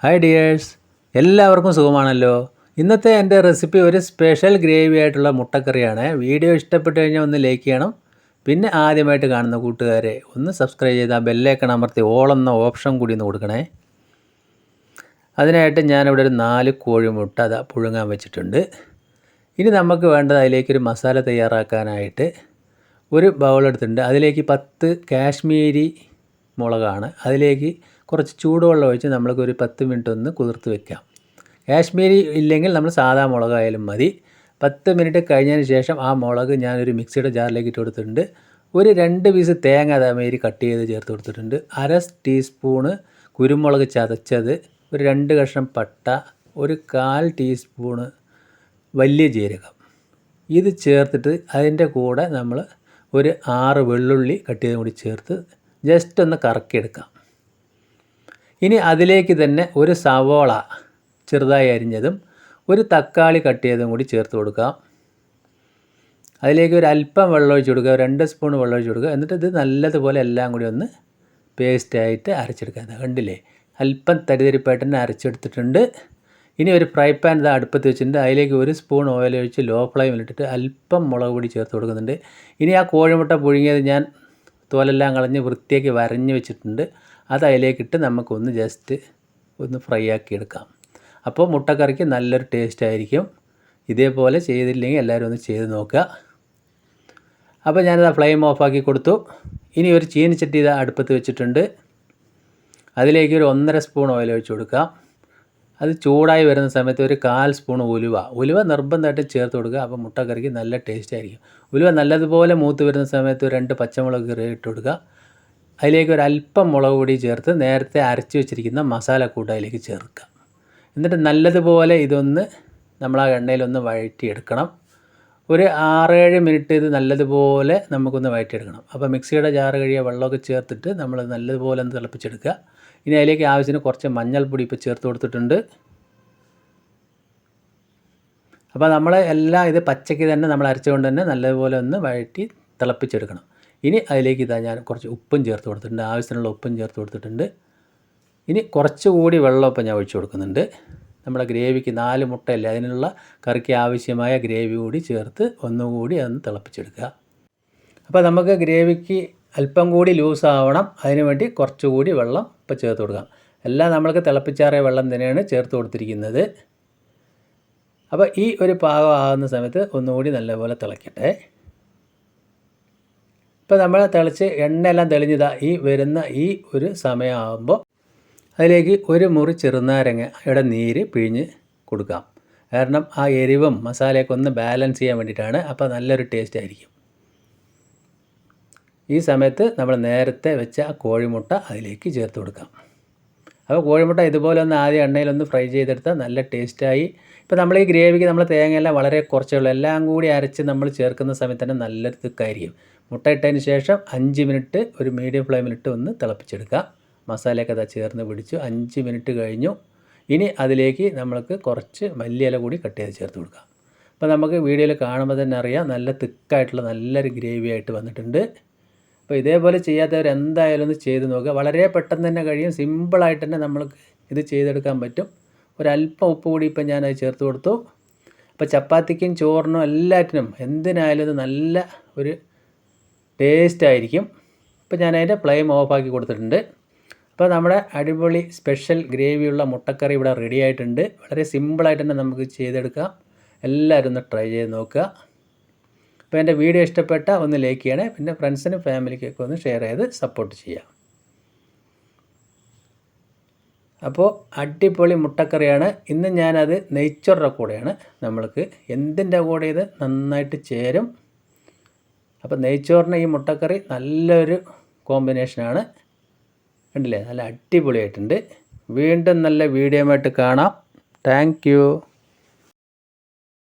Hi dears, എല്ലാവർക്കും സുഖമാണല്ലോ. ഇന്നത്തെ എൻ്റെ റെസിപ്പി ഒരു സ്പെഷ്യൽ ഗ്രേവി ആയിട്ടുള്ള മുട്ടക്കറിയാണ്. വീഡിയോ ഇഷ്ടപ്പെട്ട് കഴിഞ്ഞാൽ ഒന്ന് ലൈക്ക് ചെയ്യണം. പിന്നെ ആദ്യമായിട്ട് കാണുന്ന കൂട്ടുകാരെ ഒന്ന് സബ്സ്ക്രൈബ് ചെയ്ത് ആ ബെല്ലൈക്കൺ അമർത്തി ഓൾ എന്ന ഓപ്ഷൻ കൂടി ഒന്ന് കൊടുക്കണേ. അതിനായിട്ട് ഞാനിവിടെ ഒരു 4 കോഴിമുട്ട പുഴുങ്ങാൻ വെച്ചിട്ടുണ്ട്. ഇനി നമുക്ക് വേണ്ടത് അതിലേക്കൊരു മസാല തയ്യാറാക്കാനായിട്ട് ഒരു ബൗളെടുത്തിട്ടുണ്ട്. അതിലേക്ക് 10 കാശ്മീരി മുളകാണ്. അതിലേക്ക് കുറച്ച് ചൂടുവെള്ളം ഒഴിച്ച് നമ്മൾക്ക് ഒരു 10 മിനിറ്റ് ഒന്ന് കുതിർത്ത് വെക്കാം. കാശ്മീരി ഇല്ലെങ്കിൽ നമ്മൾ സാധാ മുളകായാലും മതി. 10 മിനിറ്റ് കഴിഞ്ഞതിന് ശേഷം ആ മുളക് ഞാനൊരു മിക്സിയുടെ ജാറിലേക്ക് ഇട്ട് കൊടുത്തിട്ടുണ്ട്. ഒരു 2 പീസ് തേങ്ങ അതേമാതിരി കട്ട് ചെയ്ത് ചേർത്ത് കൊടുത്തിട്ടുണ്ട്. 1/2 ടീസ്പൂണ് കുരുമുളക് ചതച്ചത്, ഒരു 2 കഷ്ണം പട്ട, ഒരു 1/4 ടീസ്പൂണ് വലിയ ജീരകം. ഇത് ചേർത്തിട്ട് അതിൻ്റെ കൂടെ നമ്മൾ ഒരു 6 വെള്ളുള്ളി കട്ട് ചെയ്തും കൂടി ചേർത്ത് ജസ്റ്റ് ഒന്ന് കറക്കിയെടുക്കാം. ഇനി അതിലേക്ക് തന്നെ ഒരു സവോള ചെറുതായി അരിഞ്ഞതും ഒരു തക്കാളി കട്ട് ചെയ്തും കൂടി ചേർത്ത് കൊടുക്കാം. അതിലേക്ക് ഒരു അല്പം വെള്ളം ഒഴിച്ച് കൊടുക്കുക, 2 സ്പൂൺ വെള്ളം ഒഴിച്ച് കൊടുക്കുക. എന്നിട്ട് ഇത് നല്ലതുപോലെ എല്ലാം കൂടി ഒന്ന് പേസ്റ്റായിട്ട് അരച്ചെടുക്കുക. കണ്ടില്ലേ, അല്പം തരിതരിപ്പായിട്ട് തന്നെ അരച്ചെടുത്തിട്ടുണ്ട്. ഇനി ഒരു ഫ്രൈ പാൻ അടുപ്പത്ത് വെച്ചിട്ടുണ്ട്. അതിലേക്ക് 1 സ്പൂൺ ഓയിൽ ഒഴിച്ച് ലോ ഫ്ലെയിമിലിട്ടിട്ട് അല്പം മുളക് പൊടി ചേർത്ത് കൊടുക്കുന്നുണ്ട്. ഇനി ആ കോഴിമുട്ട പുഴുങ്ങിയത് ഞാൻ തോലെല്ലാം കളഞ്ഞ് വൃത്തിയാക്കി വരഞ്ഞ് വെച്ചിട്ടുണ്ട്. അത് അതിലേക്കിട്ട് നമുക്കൊന്ന് ജസ്റ്റ് ഒന്ന് ഫ്രൈ ആക്കി എടുക്കാം. അപ്പോൾ മുട്ടക്കറിക്ക് നല്ലൊരു ടേസ്റ്റ് ആയിരിക്കും. ഇതേപോലെ ചെയ്തില്ലെങ്കിൽ എല്ലാവരും ഒന്ന് ചെയ്ത് നോക്കുക. അപ്പോൾ ഞാനത് ഫ്ലെയിം ഓഫാക്കി കൊടുത്തു. ഇനി ഒരു ചീനിച്ചട്ടി അടുപ്പത്ത് വെച്ചിട്ടുണ്ട്. അതിലേക്ക് ഒരു 1.5 സ്പൂൺ ഓയിൽ ഒഴിച്ച് കൊടുക്കാം. അത് ചൂടായി വരുന്ന സമയത്ത് ഒരു 1/4 സ്പൂൺ ഉലുവ നിർബന്ധമായിട്ട് ചേർത്ത് കൊടുക്കുക. അപ്പോൾ മുട്ടക്കറിക്ക് നല്ല ടേസ്റ്റ് ആയിരിക്കും. ഉലുവ നല്ലതുപോലെ മൂത്ത് വരുന്ന സമയത്ത് 2 പച്ചമുളക് ഇട്ട് കൊടുക്കുക. അതിലേക്ക് ഒരു അല്പം മുളക് പൊടി ചേർത്ത് നേരത്തെ അരച്ച് വെച്ചിരിക്കുന്ന മസാലക്കൂട്ട് അതിലേക്ക് ചേർക്കുക. എന്നിട്ട് നല്ലതുപോലെ ഇതൊന്ന് നമ്മൾ ആ എണ്ണയിലൊന്ന് വഴറ്റിയെടുക്കണം. ഒരു 6-7 മിനിറ്റ് ഇത് നല്ലതുപോലെ നമുക്കൊന്ന് വഴറ്റിയെടുക്കണം. അപ്പോൾ മിക്സിയുടെ ജാറ് കഴിയ വെള്ളമൊക്കെ ചേർത്തിട്ട് നമ്മൾ നല്ലതുപോലെ ഒന്ന് തിളപ്പിച്ചെടുക്കുക. ഇനി അതിലേക്ക് ആവശ്യത്തിന് കുറച്ച് മഞ്ഞൾപ്പൊടി ഇപ്പോൾ ചേർത്ത് കൊടുത്തിട്ടുണ്ട്. അപ്പോൾ നമ്മൾ എല്ലാം ഇത് പച്ചയ്ക്ക് തന്നെ നമ്മൾ അരച്ചുകൊണ്ട് തന്നെ നല്ലതുപോലെ ഒന്ന് വഴറ്റി തിളപ്പിച്ചെടുക്കണം. ഇനി അതിലേക്ക് ഞാൻ കുറച്ച് ഉപ്പും ചേർത്ത് കൊടുത്തിട്ടുണ്ട്. ആവശ്യത്തിനുള്ള ഉപ്പും ചേർത്ത് കൊടുത്തിട്ടുണ്ട്. ഇനി കുറച്ചുകൂടി വെള്ളം ഇപ്പം ഞാൻ ഒഴിച്ച് കൊടുക്കുന്നുണ്ട്. നമ്മുടെ ഗ്രേവിക്ക് 4 മുട്ടയല്ലേ, അതിനുള്ള കറിക്ക് ആവശ്യമായ ഗ്രേവി കൂടി ചേർത്ത് ഒന്നുകൂടി അതൊന്ന് തിളപ്പിച്ചെടുക്കുക. അപ്പോൾ നമുക്ക് ഗ്രേവിക്ക് അല്പം കൂടി ലൂസ് ആവണം. അതിന് വേണ്ടി കുറച്ചുകൂടി വെള്ളം ഇപ്പോൾ ചേർത്ത് കൊടുക്കാം. എല്ലാം നമ്മൾക്ക് തിളപ്പിച്ചാറിയ വെള്ളം തന്നെയാണ് ചേർത്ത് കൊടുത്തിരിക്കുന്നത്. അപ്പോൾ ഈ ഒരു പാകം ആകുന്ന സമയത്ത് ഒന്നുകൂടി നല്ലപോലെ തിളയ്ക്കട്ടെ. ഇപ്പോൾ നമ്മൾ തിളച്ച് എണ്ണയെല്ലാം തെളിഞ്ഞതാ വരുന്ന ഈ ഒരു സമയമാകുമ്പോൾ അതിലേക്ക് ഒരു മുറി ചെറുനാരങ്ങയുടെ നീര് പിഴിഞ്ഞ് കൊടുക്കാം. കാരണം ആ എരിവും മസാലയൊക്കെ ഒന്ന് ബാലൻസ് ചെയ്യാൻ വേണ്ടിയിട്ടാണ്. അപ്പോൾ നല്ലൊരു ടേസ്റ്റ് ആയിരിക്കും. ഈ സമയത്ത് നമ്മൾ നേരത്തെ വെച്ച ആ കോഴിമുട്ട അതിലേക്ക് ചേർത്ത് കൊടുക്കാം. അപ്പോൾ കോഴിമുട്ട ഇതുപോലെ ഒന്ന് ആദ്യം എണ്ണയിലൊന്ന് ഫ്രൈ ചെയ്തെടുത്താൽ നല്ല ടേസ്റ്റായി. ഇപ്പോൾ നമ്മൾ ഈ ഗ്രേവിക്ക് നമ്മൾ തേങ്ങയെല്ലാം വളരെ കുറച്ചേ ഉള്ളൂ. എല്ലാം കൂടി അരച്ച് നമ്മൾ ചേർക്കുന്ന സമയത്ത് തന്നെ നല്ലൊരു തിക്കായിരിക്കും. മുട്ട ഇട്ടതിന് ശേഷം 5 മിനിറ്റ് ഒരു മീഡിയം ഫ്ലെയിമിലിട്ട് ഒന്ന് തിളപ്പിച്ചെടുക്കുക. മസാലയൊക്കെ ചേർന്ന് പിടിച്ചു. 5 മിനിറ്റ് കഴിഞ്ഞു. ഇനി അതിലേക്ക് നമ്മൾക്ക് കുറച്ച് മല്ലിയില കൂടി കട്ട് ചെയ്ത് ചേർത്ത് കൊടുക്കുക. അപ്പോൾ നമുക്ക് വീഡിയോയിൽ കാണുമ്പോൾ തന്നെ അറിയാം നല്ല തിക്കായിട്ടുള്ള നല്ലൊരു ഗ്രേവി ആയിട്ട് വന്നിട്ടുണ്ട്. അപ്പോൾ ഇതേപോലെ ചെയ്യാത്തവർ എന്തായാലും ഒന്ന് ചെയ്ത് നോക്കുക. വളരെ പെട്ടെന്ന് തന്നെ കഴിയും. സിമ്പിളായിട്ട് തന്നെ നമ്മൾക്ക് ഇത് ചെയ്തെടുക്കാൻ പറ്റും. ഒരല്പം ഉപ്പ് കൂടി ഇപ്പം ഞാനത് ചേർത്ത് കൊടുത്തു. അപ്പോൾ ചപ്പാത്തിക്കും ചോറിനും എല്ലാറ്റിനും എന്തിനായാലും ഇത് നല്ല ഒരു ടേസ്റ്റ് ആയിരിക്കും. ഇപ്പോൾ ഞാനതിൻ്റെ ഫ്ലെയിം ഓഫാക്കി കൊടുത്തിട്ടുണ്ട്. അപ്പോൾ നമ്മുടെ അടിപൊളി സ്പെഷ്യൽ ഗ്രേവിയുള്ള മുട്ടക്കറി ഇവിടെ റെഡി ആയിട്ടുണ്ട്. വളരെ സിമ്പിളായിട്ട് തന്നെ നമുക്ക് ചെയ്തെടുക്കാം. എല്ലാവരും ഒന്ന് ട്രൈ ചെയ്ത് നോക്കുക. അപ്പോൾ എൻ്റെ വീഡിയോ ഇഷ്ടപ്പെട്ട ഒന്ന് ലൈക്ക് ചെയ്യണേ. പിന്നെ ഫ്രണ്ട്സിനും ഫാമിലിക്കൊക്കെ ഒന്ന് ഷെയർ ചെയ്ത് സപ്പോർട്ട് ചെയ്യാം. അപ്പോൾ അടിപൊളി മുട്ടക്കറിയാണ്. ഇന്ന് ഞാനത് നെയ്ച്ചോറിൻ്റെ കൂടെയാണ്. നമ്മൾക്ക് എന്തിൻ്റെ കൂടെ ഇത് നന്നായിട്ട് ചേരും. അപ്പോൾ നെയ്ച്ചോറിന് ഈ മുട്ടക്കറി നല്ലൊരു കോമ്പിനേഷനാണ്. കണ്ടില്ലേ, നല്ല അടിപൊളിയായിട്ടുണ്ട്. വീണ്ടും നല്ല വീഡിയോ ആയിട്ട് കാണാം. Thank you.